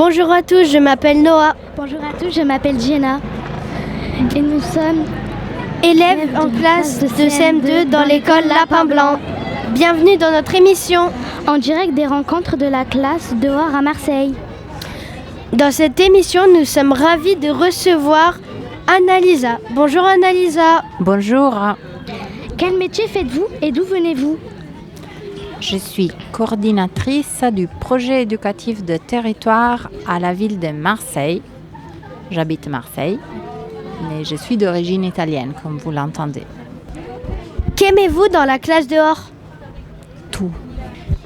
Bonjour à tous, je m'appelle Noah. Bonjour à tous, je m'appelle Jenna. Et nous sommes élèves en classe de CM2 dans l'école Lapin Blanc. Bienvenue dans notre émission en direct des rencontres de la classe dehors à Marseille. Dans cette émission, nous sommes ravis de recevoir Annalisa. Bonjour Annalisa. Bonjour. Quel métier faites-vous et d'où venez-vous ? Je suis coordinatrice du projet éducatif de territoire à la ville de Marseille. J'habite Marseille, mais je suis d'origine italienne, comme vous l'entendez. Qu'aimez-vous dans la classe dehors ? Tout.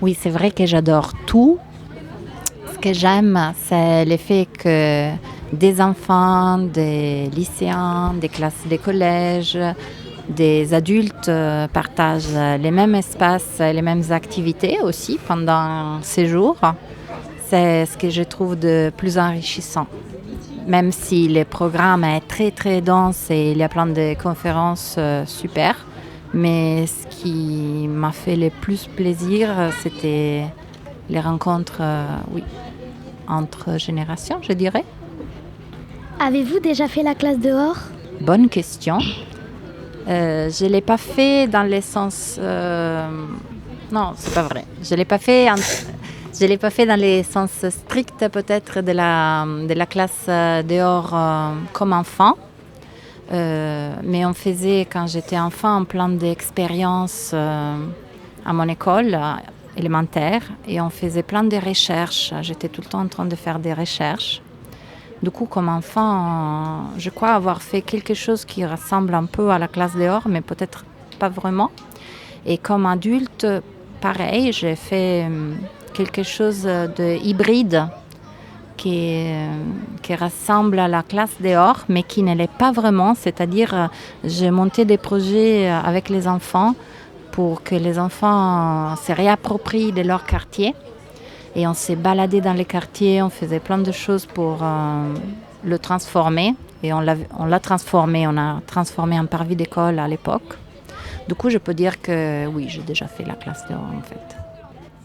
Oui, c'est vrai que j'adore tout. Ce que j'aime, c'est le fait que des enfants, des lycéens, des classes des collèges, des adultes partagent les mêmes espaces, les mêmes activités aussi pendant ces jours. C'est ce que je trouve de plus enrichissant. Même si le programme est très très dense et il y a plein de conférences super, mais ce qui m'a fait le plus plaisir, c'était les rencontres entre générations, je dirais. Avez-vous déjà fait la classe dehors ? Bonne question. Je ne l'ai pas fait dans le sens... non, c'est pas vrai. Je ne l'ai pas fait dans le sens strict peut-être de la classe dehors comme enfant. Mais on faisait, quand j'étais enfant, plein d'expériences à mon école élémentaire. Et on faisait plein de recherches. J'étais tout le temps en train de faire des recherches. Du coup, comme enfant, je crois avoir fait quelque chose qui ressemble un peu à la classe dehors, mais peut-être pas vraiment. Et comme adulte, pareil, j'ai fait quelque chose de hybride qui ressemble à la classe dehors, mais qui ne l'est pas vraiment. C'est-à-dire, j'ai monté des projets avec les enfants pour que les enfants se réapproprient de leur quartier. Et on s'est baladé dans les quartiers, on faisait plein de choses pour le transformer. Et on l'a transformé, on a transformé un parvis d'école à l'époque. Du coup, je peux dire que oui, j'ai déjà fait la classe dehors en fait.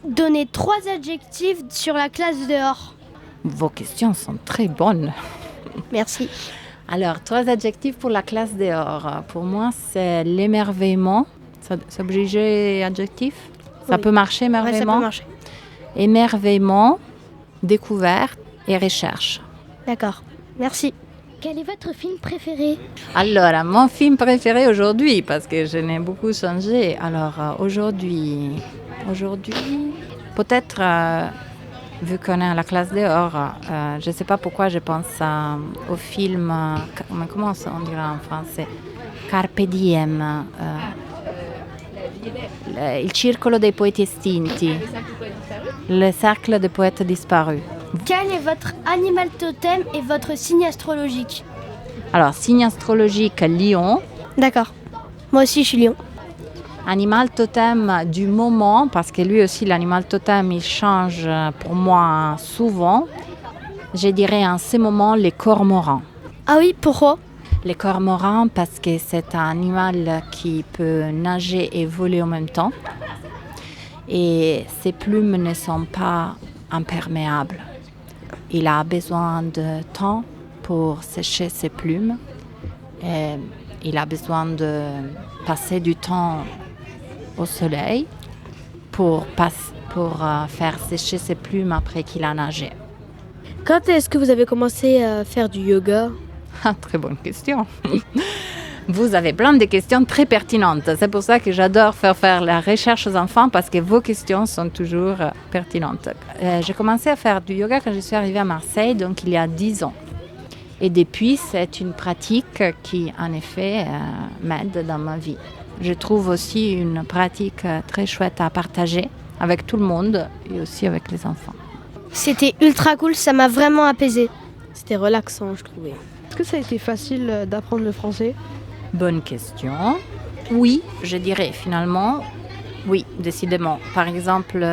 Donnez 3 adjectifs sur la classe dehors. Vos questions sont très bonnes. Merci. Alors, 3 adjectifs pour la classe dehors. Pour moi, c'est l'émerveillement. C'est obligé adjectif ? Ça peut marcher, émerveillement ? Ouais, ça peut marcher. Émerveillement, découverte et recherche. D'accord, merci. Quel est votre film préféré ? Alors, mon film préféré aujourd'hui, parce que je n'ai beaucoup changé. Alors, aujourd'hui, peut-être, vu qu'on est à la classe dehors, je ne sais pas pourquoi je pense au film, comment on dirait en français ? Carpe Diem. Il circolo dei poeti estinti, le cercle des poètes disparus. Quel est votre animal totem et votre signe astrologique ? Alors, signe astrologique, lion. D'accord, moi aussi je suis lion. Animal totem du moment, parce que lui aussi l'animal totem il change pour moi souvent. Je dirais en ce moment les cormorans. Ah oui, pourquoi ? Les cormorans parce que c'est un animal qui peut nager et voler en même temps. Et ses plumes ne sont pas imperméables. Il a besoin de temps pour sécher ses plumes. Et il a besoin de passer du temps au soleil pour faire sécher ses plumes après qu'il a nagé. Quand est-ce que vous avez commencé à faire du yoga ? Ah, très bonne question. Vous avez plein de questions très pertinentes. C'est pour ça que j'adore faire la recherche aux enfants parce que vos questions sont toujours pertinentes. J'ai commencé à faire du yoga quand je suis arrivée à Marseille, donc il y a 10 ans. Et depuis, c'est une pratique qui, en effet, m'aide dans ma vie. Je trouve aussi une pratique très chouette à partager avec tout le monde et aussi avec les enfants. C'était ultra cool, ça m'a vraiment apaisée. C'était relaxant, je trouvais. Est-ce que ça a été facile d'apprendre le français ? Bonne question. Oui, je dirais finalement, oui, décidément. Par exemple,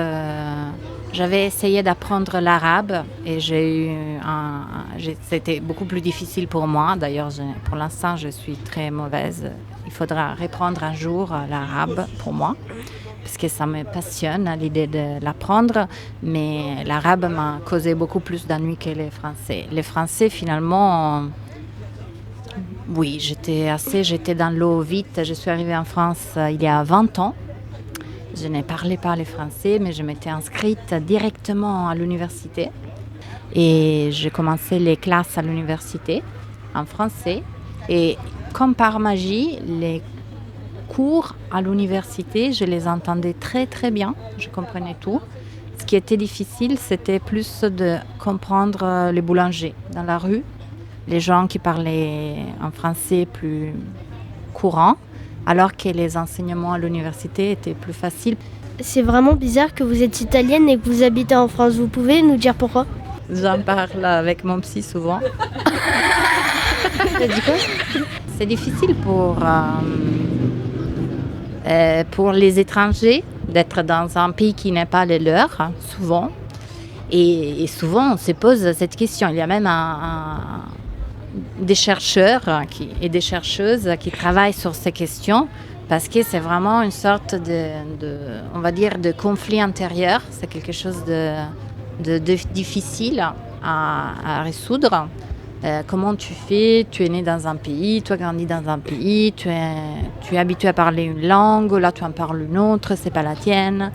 j'avais essayé d'apprendre l'arabe et c'était beaucoup plus difficile pour moi. D'ailleurs, pour l'instant, je suis très mauvaise. il faudra reprendre un jour l'arabe pour moi, parce que ça me passionne à l'idée de l'apprendre, mais l'arabe m'a causé beaucoup plus d'ennuis que les français. Les français, finalement, oui, j'étais dans l'eau vite. Je suis arrivée en France il y a 20 ans. Je ne parlais pas le français, mais je m'étais inscrite directement à l'université. Et j'ai commencé les classes à l'université en français. Et comme par magie, les cours à l'université, je les entendais très très bien. Je comprenais tout. Ce qui était difficile, c'était plus de comprendre les boulangers dans la rue, les gens qui parlaient en français plus courant, alors que les enseignements à l'université étaient plus faciles. C'est vraiment bizarre que vous êtes italienne et que vous habitez en France. Vous pouvez nous dire pourquoi? J'en parle avec mon psy souvent. T'as dit quoi? C'est difficile pour les étrangers d'être dans un pays qui n'est pas le leur, souvent. Et souvent, on se pose cette question. Il y a même des chercheurs et des chercheuses qui travaillent sur ces questions parce que c'est vraiment une sorte on va dire, de conflit intérieur. C'est quelque chose de difficile à résoudre. Comment tu fais? Tu es né dans un pays, tu as grandi dans un pays, tu es habitué à parler une langue, là tu en parles une autre, c'est pas la tienne.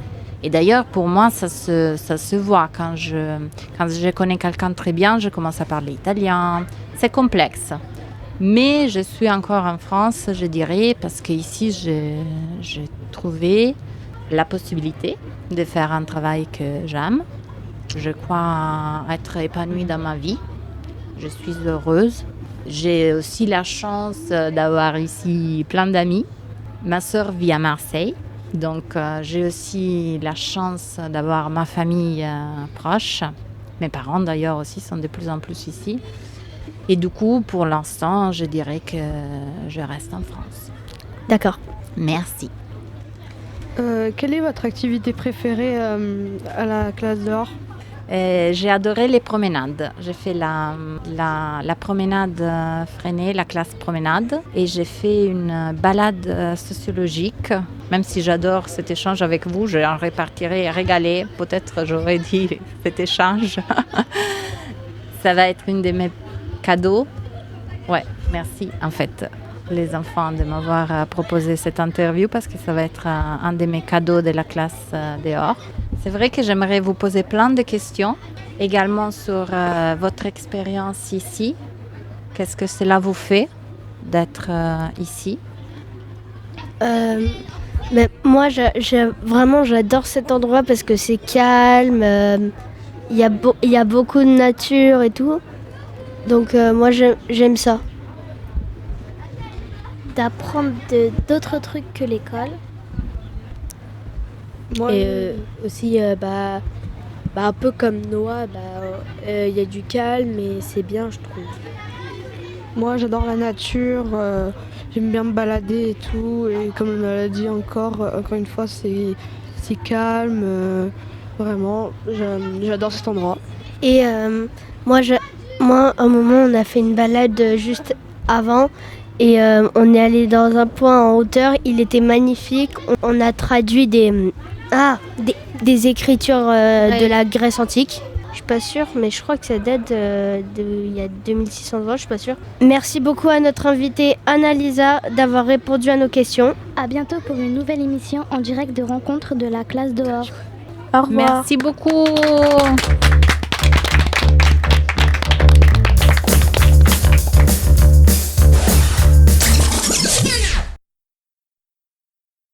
Et d'ailleurs, pour moi, ça se voit. Quand je connais quelqu'un très bien, je commence à parler italien. C'est complexe. Mais je suis encore en France, je dirais, parce qu'ici, j'ai trouvé la possibilité de faire un travail que j'aime. Je crois être épanouie dans ma vie. Je suis heureuse. J'ai aussi la chance d'avoir ici plein d'amis. Ma sœur vit à Marseille. Donc j'ai aussi la chance d'avoir ma famille proche. Mes parents d'ailleurs aussi sont de plus en plus ici. Et du coup, pour l'instant, je dirais que je reste en France. D'accord. Merci. Quelle est votre activité préférée à la classe dehors? J'ai adoré les promenades. J'ai fait la promenade freinée, la classe promenade, et j'ai fait une balade sociologique. Même si j'adore cet échange avec vous, j'en repartirai régalée. Peut-être j'aurais dit cet échange. Ça va être une de mes cadeaux. Ouais, merci en fait les enfants de m'avoir proposé cette interview parce que ça va être un de mes cadeaux de la classe dehors. C'est vrai que j'aimerais vous poser plein de questions, également sur votre expérience ici. Qu'est-ce que cela vous fait d'être ici? Mais moi, vraiment, j'adore cet endroit parce que c'est calme, il y a beaucoup de nature et tout. Donc moi, j'aime ça. D'apprendre d'autres trucs que l'école. Moi, Et aussi, un peu comme Noah, il y a du calme et c'est bien, je trouve. moi, j'adore la nature. J'aime bien me balader et tout. Et comme on me l'a dit encore une fois, c'est calme. Vraiment, j'adore cet endroit. Et moi, un moment, on a fait une balade juste avant et on est allé dans un point en hauteur. Il était magnifique. On a traduit des écritures de la Grèce antique. Je suis pas sûre, mais je crois que ça date il y a 2600 ans, je suis pas sûre. Merci beaucoup à notre invitée Annalisa d'avoir répondu à nos questions. À bientôt pour une nouvelle émission en direct de rencontre de la classe dehors. Au revoir. Merci beaucoup.